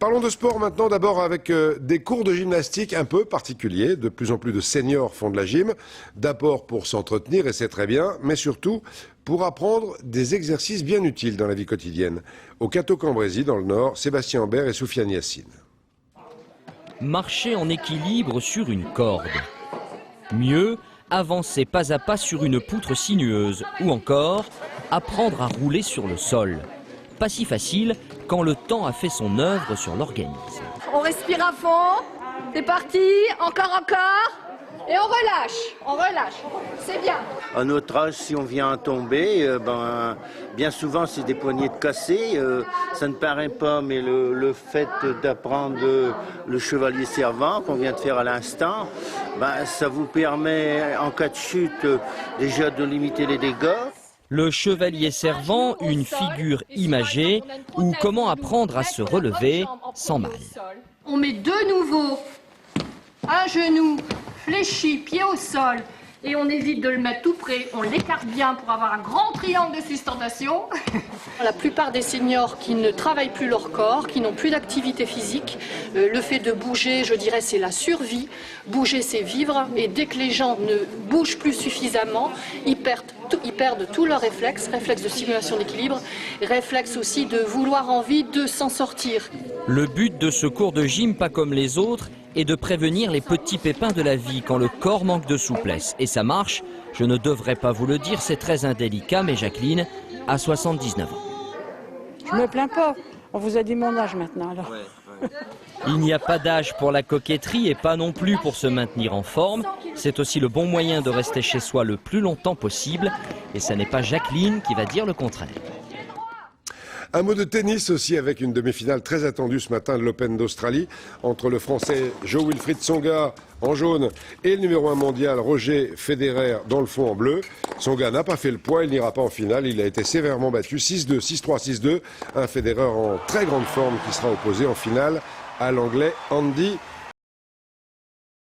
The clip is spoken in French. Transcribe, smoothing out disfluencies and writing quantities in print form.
Parlons de sport maintenant, d'abord avec des cours de gymnastique un peu particuliers. De plus en plus de seniors font de la gym, d'abord pour s'entretenir, et c'est très bien, mais surtout pour apprendre des exercices bien utiles dans la vie quotidienne. Au Cateau-Cambrésis, dans le Nord, Sébastien Ambert et Soufiane Yassine. Marcher en équilibre sur une corde. Mieux, avancer pas à pas sur une poutre sinueuse. Ou encore, apprendre à rouler sur le sol. Pas si facile quand le temps a fait son œuvre sur l'organisme. On respire à fond, c'est parti, encore, et on relâche, c'est bien. À notre âge, si on vient à tomber, bien souvent c'est des poignets de cassés, ça ne paraît pas, mais le fait d'apprendre le chevalier servant qu'on vient de faire à l'instant, ça vous permet en cas de chute déjà de limiter les dégâts. Le chevalier servant, une figure imagée, ou comment apprendre à se relever sans mal. On met de nouveau un genou fléchi, pied au sol, et on évite de le mettre tout près, on l'écarte bien pour avoir un grand triangle de sustentation. La plupart des seniors qui ne travaillent plus leur corps, qui n'ont plus d'activité physique, le fait de bouger, je dirais, c'est la survie. Bouger, c'est vivre, et dès que les gens ne bougent plus suffisamment, ils perdent tous leurs réflexes de simulation d'équilibre, réflexes aussi de vouloir envie de s'en sortir. Le but de ce cours de gym, pas comme les autres, est de prévenir les petits pépins de la vie quand le corps manque de souplesse. Et ça marche, je ne devrais pas vous le dire, c'est très indélicat, mais Jacqueline a 79 ans. Je me plains pas, on vous a dit mon âge maintenant alors. Il n'y a pas d'âge pour la coquetterie et pas non plus pour se maintenir en forme. C'est aussi le bon moyen de rester chez soi le plus longtemps possible. Et ce n'est pas Jacqueline qui va dire le contraire. Un mot de tennis aussi avec une demi-finale très attendue ce matin de l'Open d'Australie entre le Français Jo-Wilfried Tsonga en jaune et le numéro 1 mondial Roger Federer dans le fond en bleu. Tsonga n'a pas fait le poids, il n'ira pas en finale, il a été sévèrement battu 6-2, 6-3, 6-2. Un Federer en très grande forme qui sera opposé en finale à l'anglais Andy